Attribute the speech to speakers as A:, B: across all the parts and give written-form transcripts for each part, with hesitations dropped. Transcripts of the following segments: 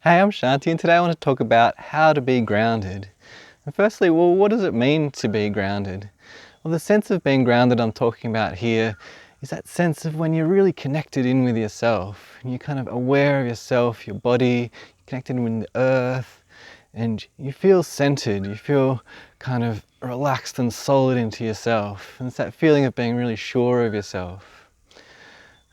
A: Hey, I'm Shanti, and today I want to talk about how to be grounded. And firstly, what does it mean to be grounded? Well, the sense of being grounded I'm talking about here is that sense of when you're really connected in with yourself, and you're kind of aware of yourself, your body, you're connected with the earth, and you feel centered, you feel kind of relaxed and solid into yourself. And it's that feeling of being really sure of yourself.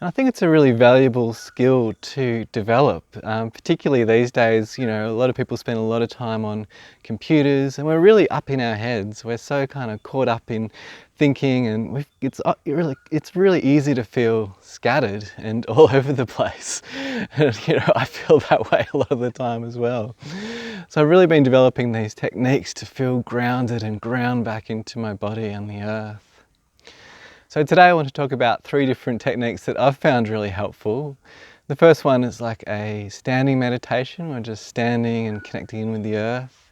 A: And I think it's a really valuable skill to develop, particularly these days. You know, a lot of people spend a lot of time on computers and we're really up in our heads. We're so kind of caught up in thinking, and it's really easy to feel scattered and all over the place. And, you know, I feel that way a lot of the time as well. So I've really been developing these techniques to feel grounded and ground back into my body and the earth. So today I want to talk about 3 different techniques that I've found really helpful. The first one is like a standing meditation. We're just standing and connecting in with the earth.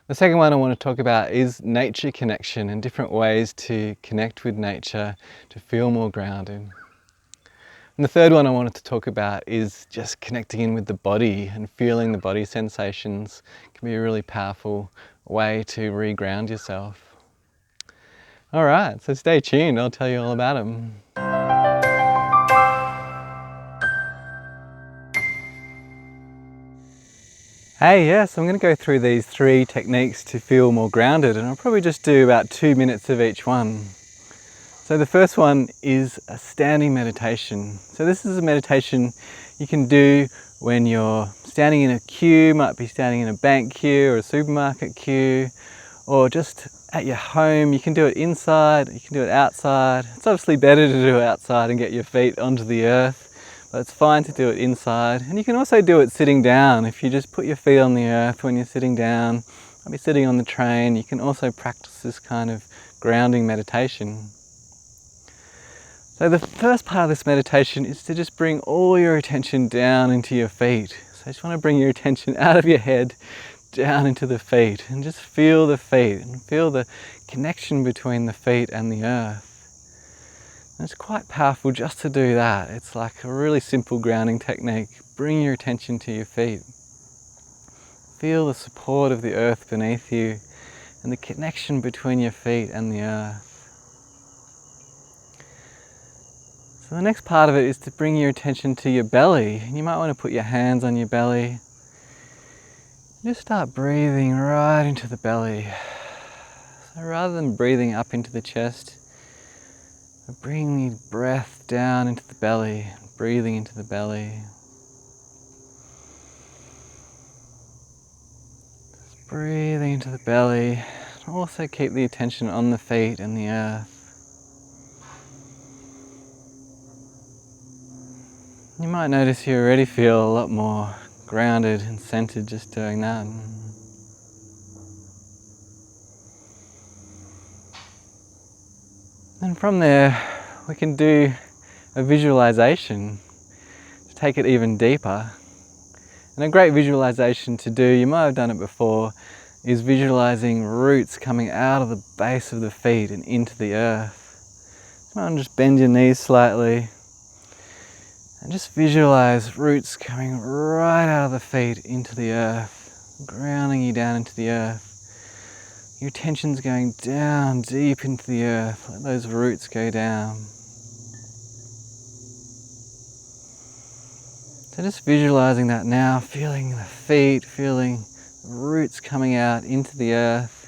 A: The second one I want to talk about is nature connection and different ways to connect with nature to feel more grounded. And the third one I wanted to talk about is just connecting in with the body and feeling the body sensations. It can be a really powerful way to re-ground yourself. All right, so stay tuned, I'll tell you all about them. Hey, yes, I'm going to go through these 3 techniques to feel more grounded, and I'll probably just do about 2 minutes of each one. So the first one is a standing meditation. So this is a meditation you can do when you're standing in a queue, might be standing in a bank queue or a supermarket queue, or just at your home. You can do it inside, you can do it outside. It's obviously better to do it outside and get your feet onto the earth, but it's fine to do it inside. And you can also do it sitting down. If you just put your feet on the earth when you're sitting down, maybe sitting on the train, you can also practice this kind of grounding meditation. So the first part of this meditation is to just bring all your attention down into your feet. So I just want to bring your attention out of your head down into the feet, and just feel the feet and feel the connection between the feet and the earth. And it's quite powerful just to do that. It's like a really simple grounding technique. Bring your attention to your feet. Feel the support of the earth beneath you and the connection between your feet and the earth. So the next part of it is to bring your attention to your belly. And you might want to put your hands on your belly. Just start breathing right into the belly. So rather than breathing up into the chest, bring the breath down into the belly, breathing into the belly. Just breathing into the belly. Also keep the attention on the feet and the earth. You might notice you already feel a lot more grounded and centered just doing that. And from there, we can do a visualization to take it even deeper. And a great visualization to do, you might have done it before, is visualizing roots coming out of the base of the feet and into the earth. You might just bend your knees slightly and just visualize roots coming right out of the feet into the earth, grounding you down into the earth. Your attention's going down deep into the earth, let those roots go down. So just visualizing that now, feeling the feet, feeling the roots coming out into the earth.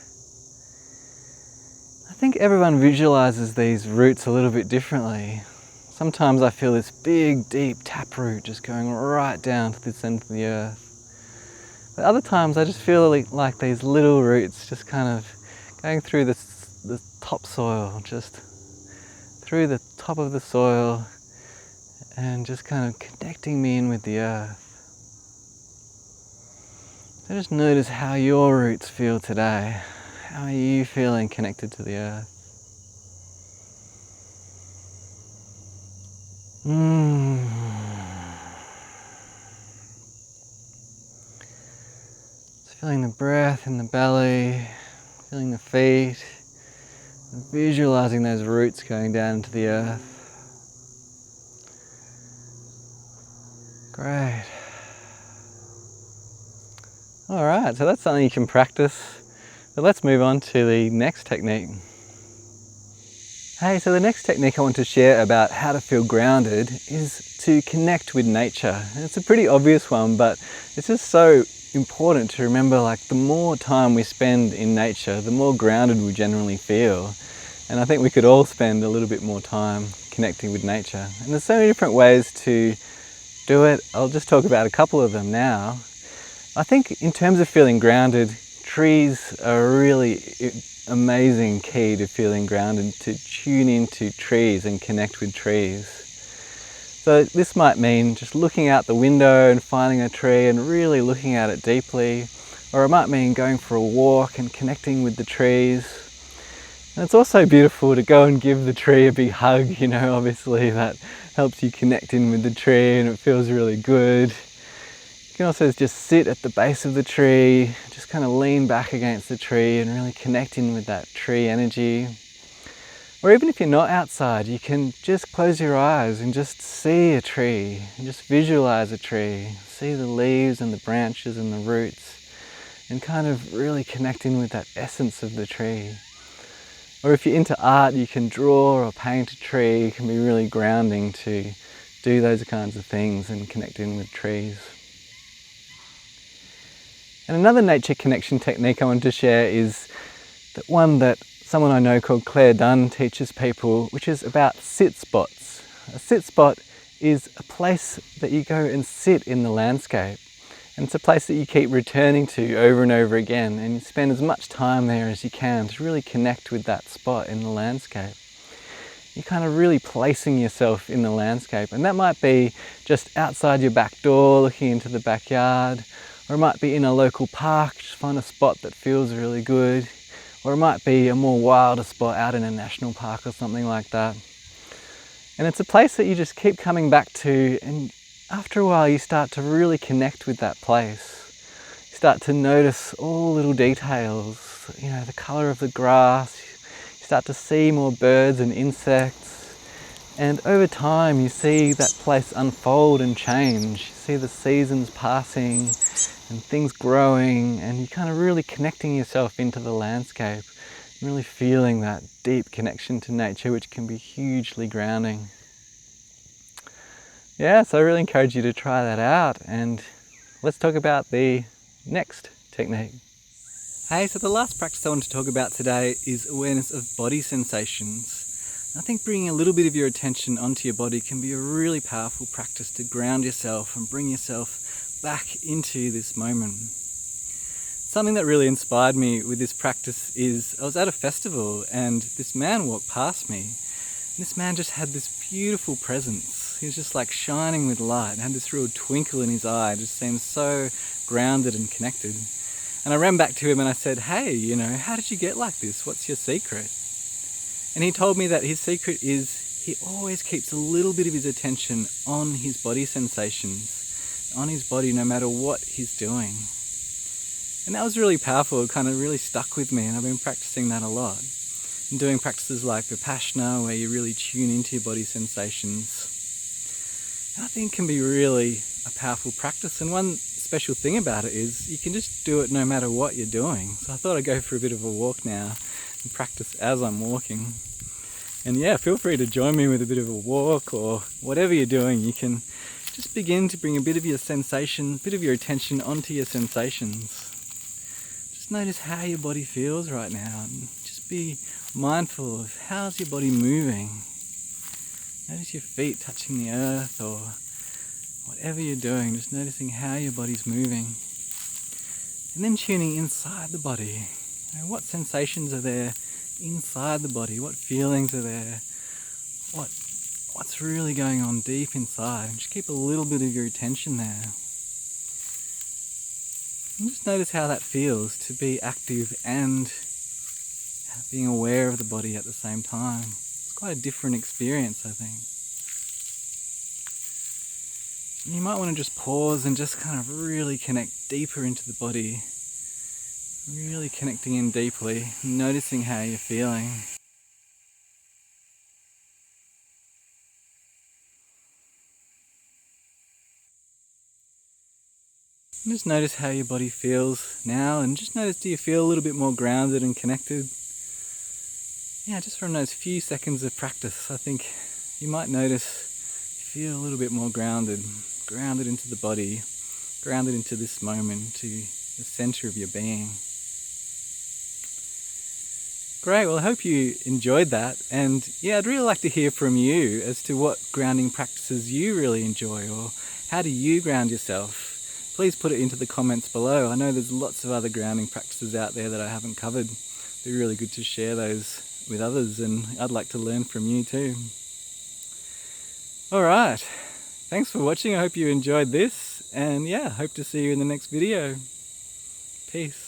A: I think everyone visualizes these roots a little bit differently. Sometimes I feel this big, deep taproot just going right down to the centre of the earth. But other times I just feel like these little roots just kind of going through the topsoil, just through the top of the soil, and just kind of connecting me in with the earth. So just notice how your roots feel today. How are you feeling connected to the earth? Just feeling the breath in the belly, feeling the feet, and visualizing those roots going down into the earth. Great. Alright, so that's something you can practice. But let's move on to the next technique. Hey, so the next technique I want to share about how to feel grounded is to connect with nature. And it's a pretty obvious one, but it's just so important to remember, like, the more time we spend in nature, the more grounded we generally feel. And I think we could all spend a little bit more time connecting with nature. And there's so many different ways to do it. I'll just talk about a couple of them now. I think in terms of feeling grounded, trees are a really amazing key to feeling grounded, to tune into trees and connect with trees. So this might mean just looking out the window and finding a tree and really looking at it deeply, or it might mean going for a walk and connecting with the trees. And it's also beautiful to go and give the tree a big hug, you know, obviously that helps you connect in with the tree and it feels really good. You can also just sit at the base of the tree, just kind of lean back against the tree and really connect in with that tree energy. Or even if you're not outside, you can just close your eyes and just see a tree, and just visualize a tree. See the leaves and the branches and the roots, and kind of really connect in with that essence of the tree. Or if you're into art, you can draw or paint a tree. It can be really grounding to do those kinds of things and connect in with trees. And another nature connection technique I wanted to share is that one that someone I know called Claire Dunn teaches people, which is about sit spots. A sit spot is a place that you go and sit in the landscape. And it's a place that you keep returning to over and over again, and you spend as much time there as you can to really connect with that spot in the landscape. You're kind of really placing yourself in the landscape, and that might be just outside your back door looking into the backyard, or it might be in a local park. Just find a spot that feels really good, or it might be a more wilder spot out in a national park or something like that. And it's a place that you just keep coming back to, and after a while you start to really connect with that place. You start to notice all little details, you know, the colour of the grass. You start to see more birds and insects, and over time you see that place unfold and change. You see the seasons passing and things growing, and you're kind of really connecting yourself into the landscape, really feeling that deep connection to nature, which can be hugely grounding. Yeah, so I really encourage you to try that out, and let's talk about the next technique. Hey, so the last practice I want to talk about today is awareness of body sensations. I think bringing a little bit of your attention onto your body can be a really powerful practice to ground yourself and bring yourself back into this moment. Something that really inspired me with this practice is I was at a festival and this man walked past me. And this man just had this beautiful presence. He was just like shining with light and had this real twinkle in his eye. It just seemed so grounded and connected. And I ran back to him and I said, hey, you know, how did you get like this? What's your secret? And he told me that his secret is he always keeps a little bit of his attention on his body sensations, on his body no matter what he's doing. And that was really powerful. It kind of really stuck with me, and I've been practicing that a lot. And doing practices like Vipassana, where you really tune into your body sensations. And I think it can be really a powerful practice. And one special thing about it is you can just do it no matter what you're doing. So I thought I'd go for a bit of a walk now and practice as I'm walking. And yeah, feel free to join me with a bit of a walk or whatever you're doing. You can just begin to bring a bit of your sensation, a bit of your attention onto your sensations. Just notice how your body feels right now, and just be mindful of how's your body moving. Notice your feet touching the earth, or whatever you're doing, just noticing how your body's moving. And then tuning inside the body. You know, what sensations are there inside the body? What feelings are there? What's really going on deep inside? And just keep a little bit of your attention there. And just notice how that feels to be active and being aware of the body at the same time. It's quite a different experience, I think. You might want to just pause and just kind of really connect deeper into the body. Really connecting in deeply, noticing how you're feeling. And just notice how your body feels now, and just notice, do you feel a little bit more grounded and connected? Yeah, just from those few seconds of practice, I think you might notice you feel a little bit more grounded into the body, grounded into this moment, to the center of your being. Great, well I hope you enjoyed that, and yeah, I'd really like to hear from you as to what grounding practices you really enjoy, or how do you ground yourself? Please put it into the comments below. I know there's lots of other grounding practices out there that I haven't covered. It'd be really good to share those with others, and I'd like to learn from you too. Alright, thanks for watching. I hope you enjoyed this, and yeah, hope to see you in the next video. Peace.